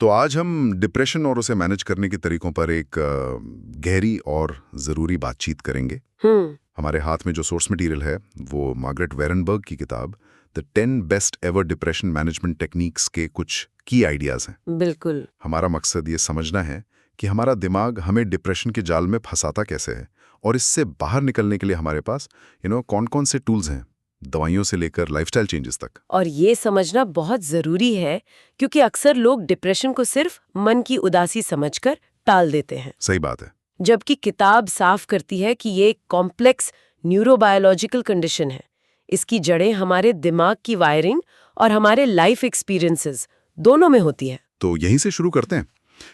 तो आज हम डिप्रेशन और उसे मैनेज करने के तरीकों पर एक गहरी और ज़रूरी बातचीत करेंगे। हमारे हाथ में जो सोर्स मटेरियल है वो मार्गरेट वेरनबर्ग की किताब the 10 best ever depression management techniques के कुछ की आइडियाज़ हैं। बिल्कुल। हमारा मकसद ये समझना है कि हमारा दिमाग हमें डिप्रेशन के जाल में फंसाता कैसे है और इससे बाहर निकलने के लिए हमारे पास कौन कौन से टूल्स हैं, दवाइयों से लेकर लाइफस्टाइल चेंजेस तक। और ये समझना बहुत जरूरी है क्योंकि अक्सर लोग डिप्रेशन को सिर्फ मन की उदासी समझकर टाल देते हैं, सही बात है। जबकि किताब साफ करती है कि ये एक कॉम्प्लेक्स न्यूरोबायोलॉजिकल कंडीशन है। इसकी जड़ें हमारे दिमाग की वायरिंग और हमारे लाइफ एक्सपीरियंसेस दोनों में होती है। तो यहीं से शुरू करते हैं।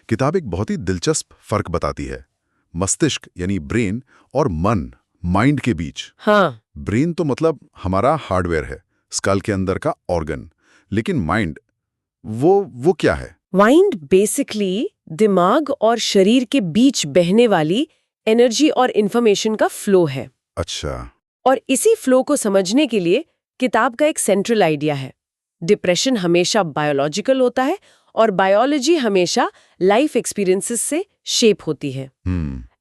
किताब एक बहुत ही दिलचस्प फर्क बताती है मस्तिष्क यानी ब्रेन और मन माइंड के बीच। हाँ, ब्रेन तो मतलब हमारा हार्डवेयर है, स्कल के अंदर का ऑर्गन, लेकिन माइंड वो क्या है? माइंड बेसिकली दिमाग और शरीर के बीच बहने वाली एनर्जी और इंफॉर्मेशन का फ्लो है। अच्छा। और इसी फ्लो को समझने के लिए किताब का एक सेंट्रल आइडिया है। डिप्रेशन हमेशा बायोलॉजिकल होता है और बायोलॉजी हमेशा लाइफ एक्सपीरियंसेस से शेप होती है।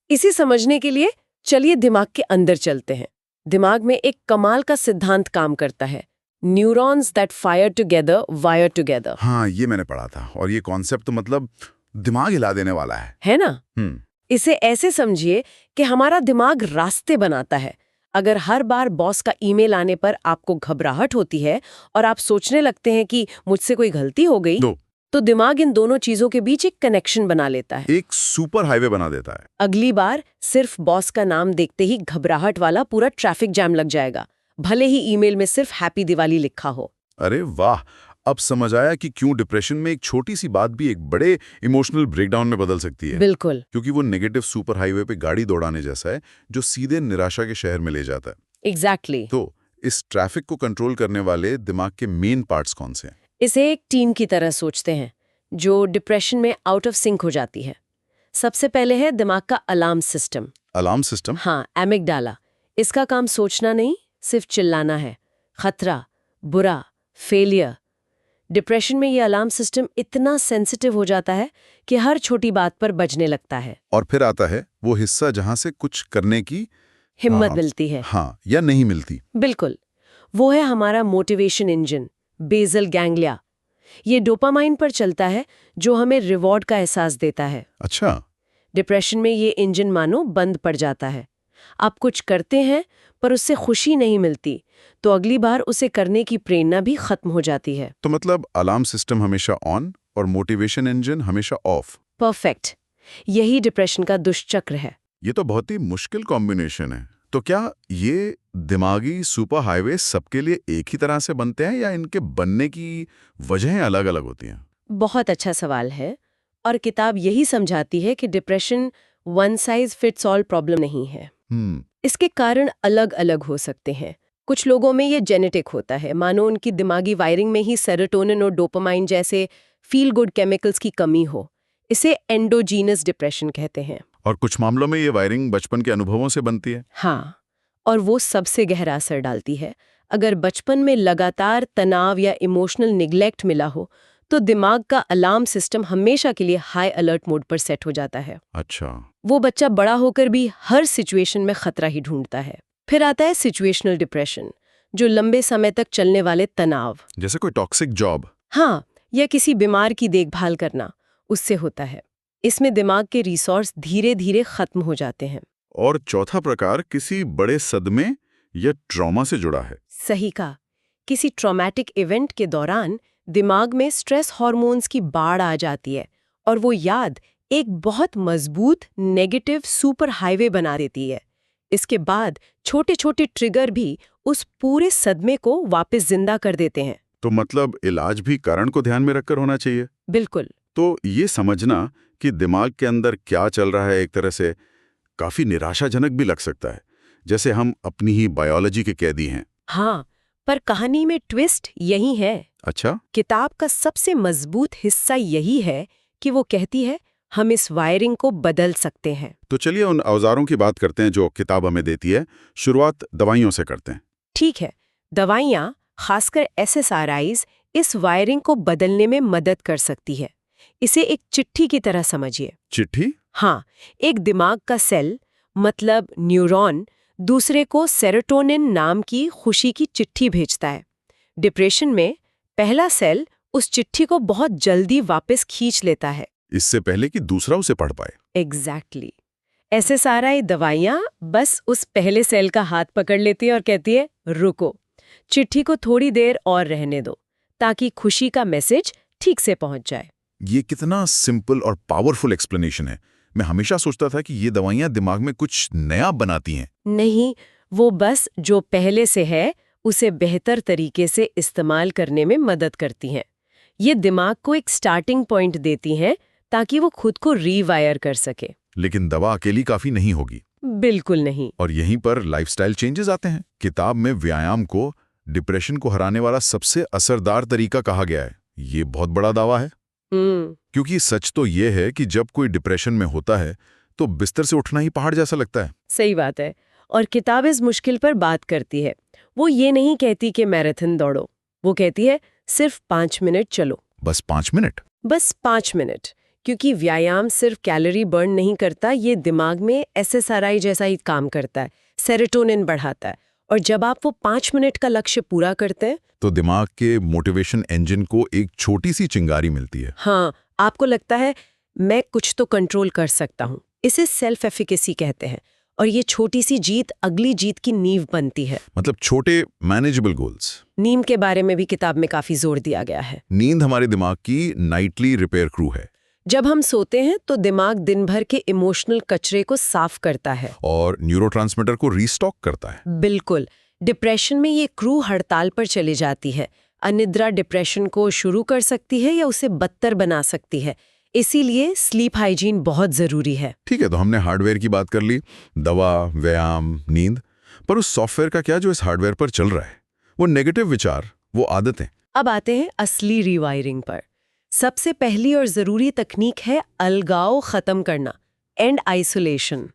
इसी समझने के लिए चलिए दिमाग के अंदर चलते हैं। दिमाग में एक कमाल का सिद्धांत काम करता है, neurons that fire together wire together. हाँ, ये मैंने पढ़ा था और ये कॉन्सेप्ट तो मतलब दिमाग हिला देने वाला है ना? इसे ऐसे समझिए कि हमारा दिमाग रास्ते बनाता है। अगर हर बार बॉस का ईमेल आने पर आपको घबराहट होती है और आप सोचने लगते हैं कि मुझसे कोई गलती हो गई, तो दिमाग इन दोनों चीजों के बीच एक कनेक्शन बना लेता है, एक सुपर हाईवे बना देता है। अगली बार सिर्फ बॉस का नाम देखते ही घबराहट वाला पूरा ट्रैफिक जैम लग जाएगा, भले ही ईमेल में सिर्फ हैप्पी दिवाली लिखा हो। अरे वाह, अब समझ आया कि क्यों डिप्रेशन में एक छोटी सी बात भी एक बड़े इमोशनल ब्रेकडाउन में बदल सकती है। बिल्कुल, क्योंकि वो नेगेटिव सुपर हाईवे पे गाड़ी दौड़ाने जैसा है जो सीधे निराशा के शहर में ले जाता है। एग्जैक्टली। तो इस ट्रैफिक को कंट्रोल करने वाले दिमाग के मेन पार्ट्स कौन से हैं? इसे एक टीम की तरह सोचते हैं जो डिप्रेशन में आउट ऑफ सिंक हो जाती है। सबसे पहले है दिमाग का अलार्म सिस्टम। Alarm system? हाँ, एमिगडाला। इसका काम सोचना नहीं, सिर्फ चिल्लाना है। खतरा, बुरा, फेलियर। डिप्रेशन में ये अलार्म सिस्टम इतना सेंसिटिव हो जाता है कि हर छोटी बात पर बजने लगता है। और फिर आता है वो हिस्सा जहां से कुछ करने की हिम्मत मिलती है। हाँ, या नहीं मिलती। बिल्कुल, वो है हमारा मोटिवेशन इंजन, बेसल गैंग्लिया। ये डोपामाइन पर चलता है जो हमें रिवॉर्ड का एहसास देता है। अच्छा। डिप्रेशन में ये इंजन मानो बंद पड़ जाता है। आप कुछ करते हैं पर उससे खुशी नहीं मिलती, तो अगली बार उसे करने की प्रेरणा भी खत्म हो जाती है। तो मतलब अलार्म सिस्टम हमेशा ऑन और मोटिवेशन इंजन हमेशा ऑफ। परफेक्ट। यही डिप्रेशन का दुष्चक्र है। ये तो बहुत ही मुश्किल कॉम्बिनेशन है। तो क्या ये दिमागी सुपर हाईवे सबके लिए एक ही तरह से बनते हैं या इनके बनने की वजहें अलग-अलग होती हैं? बहुत अच्छा सवाल है, और किताब यही समझाती है कि depression one size fits all problem नहीं है। इसके कारण अलग-अलग हो सकते हैं। कुछ लोगों में ये जेनेटिक होता है, मानो उनकी दिमागी वायरिंग में ही सेरोटोनिन और डोपामाइन जैसे फील गुड केमिकल्स की कमी हो। इसे एंडोजीनस डिप्रेशन कहते हैं। और कुछ मामलों में ये वायरिंग बचपन के अनुभवों से बनती है। हाँ, और वो सबसे गहरा असर डालती है। अगर बचपन में लगातार तनाव या इमोशनल निग्लेक्ट मिला हो, तो दिमाग का अलार्म सिस्टम हमेशा के लिए हाई अलर्ट मोड पर सेट हो जाता है। अच्छा। वो बच्चा बड़ा होकर भी हर सिचुएशन में खतरा ही ढूंढता है। फिर आता है सिचुएशनल डिप्रेशन, जो लंबे समय तक चलने वाले तनाव, जैसे कोई टॉक्सिक जॉब, हाँ, या किसी बीमार की देखभाल करना, उससे होता है। इसमें दिमाग के रिसोर्स धीरे धीरे खत्म हो जाते हैं। और चौथा प्रकार किसी बड़े सदमे या ट्रॉमा से जुड़ा है। सही कहा। किसी ट्रॉमेटिक इवेंट के दौरान दिमाग में स्ट्रेस हार्मोन्स की बाढ़ आ जाती है और वो याद एक बहुत मजबूत नेगेटिव सुपर हाईवे बना देती है। इसके बाद छोटे छोटे ट्रिगर भी उस पूरे सदमे को वापस जिंदा कर देते हैं। तो मतलब इलाज भी कारण को ध्यान में रखकर होना चाहिए। बिल्कुल। तो ये समझना कि दिमाग के अंदर क्या चल रहा है एक तरह से काफी निराशाजनक भी लग सकता है, जैसे हम अपनी ही बायोलॉजी के कैदी हैं। हाँ, पर कहानी में ट्विस्ट यही है। अच्छा। किताब का सबसे मजबूत हिस्सा यही है कि वो कहती है हम इस वायरिंग को बदल सकते हैं। तो चलिए उन औजारों की बात करते हैं जो किताब हमें देती है। शुरुआत दवाइयों से करते हैं। ठीक है। दवाइयाँ, खासकर SSRIs, इस वायरिंग को बदलने में मदद कर सकती है। इसे एक चिट्ठी की तरह समझिए। चिट्ठी? हाँ, एक दिमाग का सेल मतलब न्यूरॉन दूसरे को सेरोटोनिन नाम की खुशी की चिट्ठी भेजता है। डिप्रेशन में पहला सेल उस चिट्ठी को बहुत जल्दी वापस खींच लेता है। इससे पहले कि दूसरा उसे पढ़ पाए। एग्जैक्टली। SSRI दवाइयाँ बस उस पहले सेल का हाथ पकड़ लेती है और कहती है रुको, चिट्ठी को थोड़ी देर और रहने दो ताकि खुशी का मैसेज ठीक से पहुंच जाए। ये कितना सिंपल और पावरफुल एक्सप्लेनेशन है। मैं हमेशा सोचता था कि ये दवाइयाँ दिमाग में कुछ नया बनाती हैं। नहीं, वो बस जो पहले से है उसे बेहतर तरीके से इस्तेमाल करने में मदद करती हैं। ये दिमाग को एक स्टार्टिंग पॉइंट देती हैं ताकि वो खुद को रीवायर कर सके। लेकिन दवा अकेली काफी नहीं होगी। बिल्कुल नहीं। और यहीं पर लाइफस्टाइल चेंजेस आते हैं। किताब में व्यायाम को डिप्रेशन को हराने वाला सबसे असरदार तरीका कहा गया है। ये बहुत बड़ा दावा है। क्योंकि सच तो ये है कि जब कोई डिप्रेशन में होता है तो बिस्तर से उठना ही पहाड़ जैसा लगता है। सही बात है। और किताब इस मुश्किल पर बात करती है। वो ये नहीं कहती कि मैराथन दौड़ो, वो कहती है सिर्फ 5 मिनट चलो। बस 5 मिनट? बस 5 मिनट। क्योंकि व्यायाम सिर्फ कैलोरी बर्न नहीं करता, ये दिमाग में SSRI जैसा ही काम करता है, सेरोटोनिन बढ़ाता है। और जब आप वो 5 मिनट का लक्ष्य पूरा करते हैं तो दिमाग के मोटिवेशन इंजन को एक छोटी सी चिंगारी मिलती है। हाँ, आपको लगता है मैं कुछ तो कंट्रोल कर सकता हूँ। इसे सेल्फ एफिकेसी कहते हैं। और ये छोटी सी जीत अगली जीत की नींव बनती है। मतलब छोटे मैनेजेबल गोल्स। नींद के बारे में भी किताब में काफी जोर दिया गया है। नींद हमारे दिमाग की नाइटली रिपेयर क्रू है। जब हम सोते हैं तो दिमाग दिन भर के इमोशनल कचरे को साफ करता है और न्यूरोट्रांसमीटर को रीस्टॉक करता है। बिल्कुल। डिप्रेशन में ये क्रू हड़ताल पर चली जाती है। अनिद्रा डिप्रेशन को शुरू कर सकती है या उसे बदतर बना सकती है। इसीलिए स्लीप हाइजीन बहुत जरूरी है। ठीक है, तो हमने हार्डवेयर की बात कर ली, दवा, व्यायाम, नींद। पर उस सॉफ्टवेयर का क्या जो इस हार्डवेयर पर चल रहा है? वो नेगेटिव विचार, वो आदतें। अब आते हैं असली रीवायरिंग पर। सबसे पहली और जरूरी तकनीक है अलगाव खत्म करना, एंड आइसोलेशन।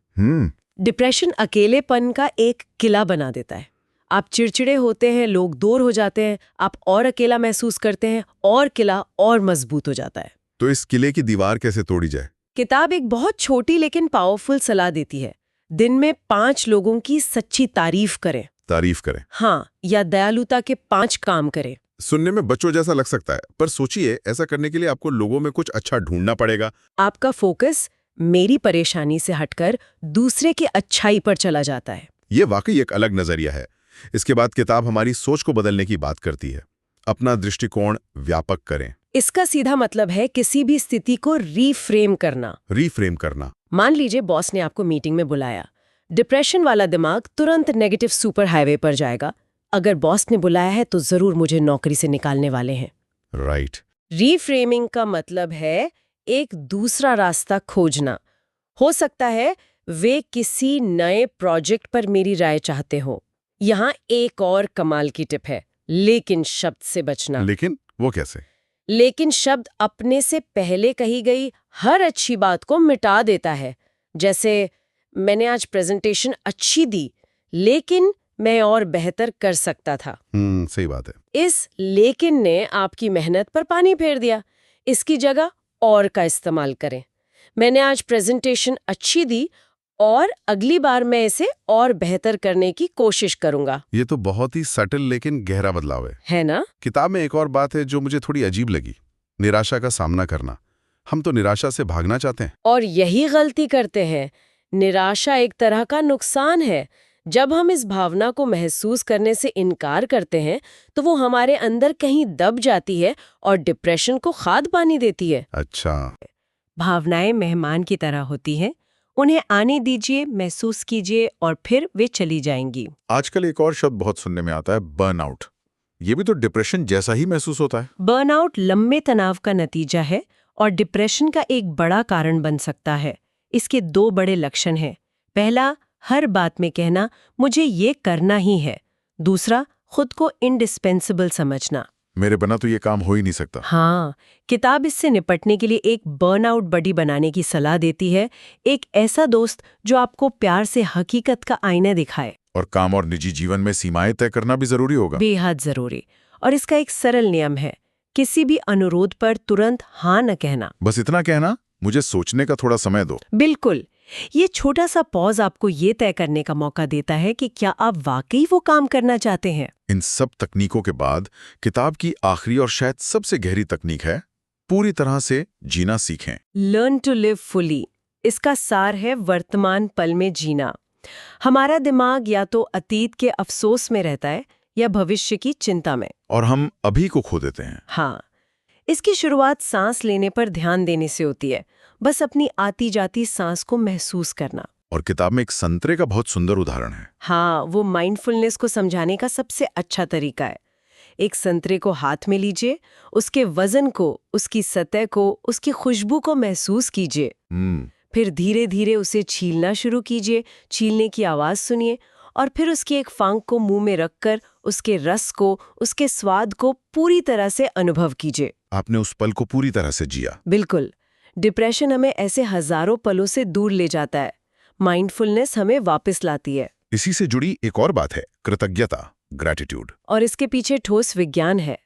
डिप्रेशन अकेलेपन का एक किला बना देता है। आप चिड़चिड़े होते हैं, लोग दूर हो जाते हैं, आप और अकेला महसूस करते हैं और किला और मजबूत हो जाता है। तो इस किले की दीवार कैसे तोड़ी जाए? किताब एक बहुत छोटी लेकिन पावरफुल सलाह देती है। दिन में 5 लोगों की सच्ची तारीफ करें। तारीफ करें? हाँ, या दयालुता के 5 काम करें। सुनने में बच्चों जैसा लग सकता है, पर सोचिए, ऐसा करने के लिए आपको लोगों में कुछ अच्छा ढूंढना पड़ेगा। आपका फोकस मेरी परेशानी से हटकर दूसरे की अच्छाई पर चला जाता है। ये वाकई एक अलग नजरिया है। इसके बाद किताब हमारी सोच को बदलने की बात करती है। अपना दृष्टिकोण व्यापक करें। इसका सीधा मतलब है किसी भी स्थिति को रीफ्रेम करना। रीफ्रेम करना। मान लीजिए बॉस ने आपको मीटिंग में बुलाया। डिप्रेशन वाला दिमाग तुरंत नेगेटिव सुपर हाईवे पर जाएगा। अगर बॉस ने बुलाया है तो जरूर मुझे नौकरी से निकालने वाले हैं। राइट। रीफ्रेमिंग का मतलब है एक दूसरा रास्ता खोजना। हो सकता है वे किसी नए प्रोजेक्ट पर मेरी राय चाहते हो। यहाँ एक और कमाल की टिप है, लेकिन शब्द से बचना। लेकिन वो कैसे? लेकिन शब्द अपने से पहले कही गई हर अच्छी बात को मिटा देता है। जैसे मैंने आज प्रेजेंटेशन अच्छी दी, लेकिन मैं और बेहतर कर सकता था। सही बात है। इस लेकिन ने आपकी मेहनत पर पानी फेर दिया। इसकी जगह और का इस्तेमाल करें। मैंने आज प्रेजेंटेशन अच्छी दी और अगली बार मैं इसे और बेहतर करने की कोशिश करूंगा। ये तो बहुत ही सटल लेकिन गहरा बदलाव है ना? किताब में एक और बात है जो मुझे थोड़ी अजीब लगी, निराशा का सामना करना। हम तो निराशा से भागना चाहते हैं और यही गलती करते हैं। निराशा एक तरह का नुकसान है। जब हम इस भावना को महसूस करने से इनकार करते हैं तो वो हमारे अंदर कहीं दब जाती है और डिप्रेशन को खाद पानी देती है। अच्छा। भावनाएं मेहमान की तरह होती हैं, उन्हें आने दीजिए, महसूस कीजिए और फिर वे चली जाएंगी। आजकल एक और शब्द बहुत सुनने में आता है, बर्नआउट। ये भी तो डिप्रेशन जैसा ही महसूस होता है। बर्नआउट लंबे तनाव का नतीजा है और डिप्रेशन का एक बड़ा कारण बन सकता है। इसके 2 बड़े लक्षण हैं। पहला, हर बात में कहना मुझे ये करना ही है। दूसरा, खुद को इंडिस्पेंसिबल समझना, मेरे बिना तो ये काम हो ही नहीं सकता। हाँ, किताब इससे निपटने के लिए एक बर्नआउट बडी बनाने की सलाह देती है। एक ऐसा दोस्त जो आपको प्यार से हकीकत का आईना दिखाए। और काम और निजी जीवन में सीमाएं तय करना भी जरूरी होगा। बेहद जरूरी। और इसका एक सरल नियम है किसी भी अनुरोध पर तुरंत हाँ न कहना। बस इतना कहना, मुझे सोचने का थोड़ा समय दो। बिल्कुल। ये छोटा सा पॉज आपको ये तय करने का मौका देता है कि क्या आप वाकई वो काम करना चाहते हैं। इन सब तकनीकों के बाद किताब की आखिरी और शायद सबसे गहरी तकनीक है, पूरी तरह से जीना सीखें। Learn to live fully. इसका सार है वर्तमान पल में जीना। हमारा दिमाग या तो अतीत के अफसोस में रहता है या भविष्य की चिंता में, और हम अभी को खो देते हैं। हाँ, इसकी शुरुआत सांस लेने पर ध्यान देने से होती है। बस अपनी आती जाती सांस को महसूस करना। और किताब में एक संतरे का बहुत सुंदर उदाहरण है। हाँ, वो माइंडफुलनेस को समझाने का सबसे अच्छा तरीका है। एक संतरे को हाथ में लीजिए, उसके वजन को, उसकी सतह को, उसकी खुशबू को महसूस कीजिए। फिर धीरे धीरे उसे छीलना शुरू कीजिए। छीलने की आवाज सुनिए और फिर उसकी एक फांक को मुंह में रखकर उसके रस को, उसके स्वाद को पूरी तरह से अनुभव कीजिए। आपने उस पल को पूरी तरह से जिया। बिल्कुल। डिप्रेशन हमें ऐसे हजारों पलों से दूर ले जाता है। माइंडफुलनेस हमें वापस लाती है। इसी से जुड़ी एक और बात है, कृतज्ञता, ग्रैटिट्यूड। और इसके पीछे ठोस विज्ञान है।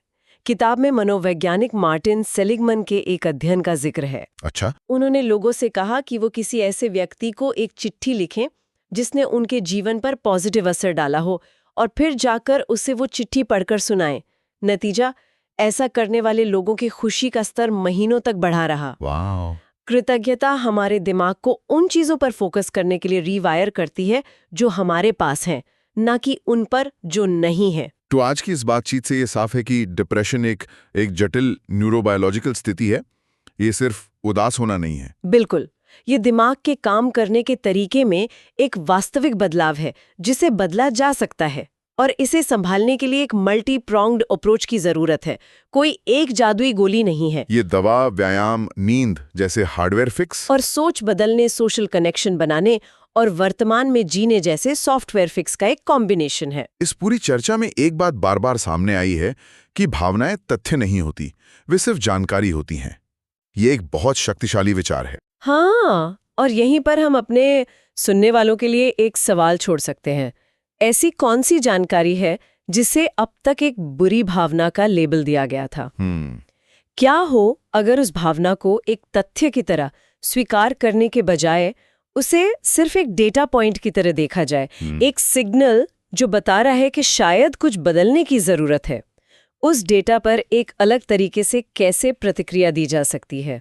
किताब में मनोवैज्ञानिक मार्टिन सेलिगमन के एक अध्ययन का जिक्र है। अच्छा। उन्होंने लोगों से कहा कि वो किसी ऐसे व्यक्ति को एक चिट्ठी लिखें जिसने उनके जीवन पर पॉजिटिव असर डाला हो, और फिर जाकर उसे वो चिट्ठी पढ़कर सुनाएं। नतीजा, ऐसा करने वाले लोगों की खुशी का स्तर महीनों तक बढ़ा रहा। वाह। कृतज्ञता हमारे दिमाग को उन चीजों पर फोकस करने के लिए रीवायर करती है जो हमारे पास हैं, ना कि उन पर जो नहीं है। तो आज की इस बातचीत से ये साफ है कि डिप्रेशन एक जटिल न्यूरोबायोलॉजिकल स्थिति है। ये सिर्फ उदास होना नहीं है। बिल्कुल, ये दिमाग के काम करने के तरीके में एक वास्तविक बदलाव है जिसे बदला जा सकता है, और इसे संभालने के लिए एक मल्टी प्रोंग्ड अप्रोच की जरूरत है। कोई एक जादुई गोली नहीं है। ये दवा, व्यायाम, नींद जैसे हार्डवेयर फिक्स और सोच बदलने, सोशल कनेक्शन बनाने और वर्तमान में जीने जैसे सॉफ्टवेयर फिक्स का एक कॉम्बिनेशन है। इस पूरी चर्चा में एक बात बार बार सामने आई है कि भावनाएं तथ्य नहीं होती, वे सिर्फ जानकारी होती हैं। ये एक बहुत शक्तिशाली विचार है। हाँ, और यहीं पर हम अपने सुनने वालों के लिए एक सवाल छोड़ सकते हैं। ऐसी कौन सी जानकारी है जिसे अब तक एक बुरी भावना का लेबल दिया गया था? क्या हो अगर उस भावना को एक तथ्य की तरह स्वीकार करने के बजाय उसे सिर्फ एक डेटा पॉइंट की तरह देखा जाए, एक सिग्नल जो बता रहा है कि शायद कुछ बदलने की जरूरत है। उस डेटा पर एक अलग तरीके से कैसे प्रतिक्रिया दी जा सकती है?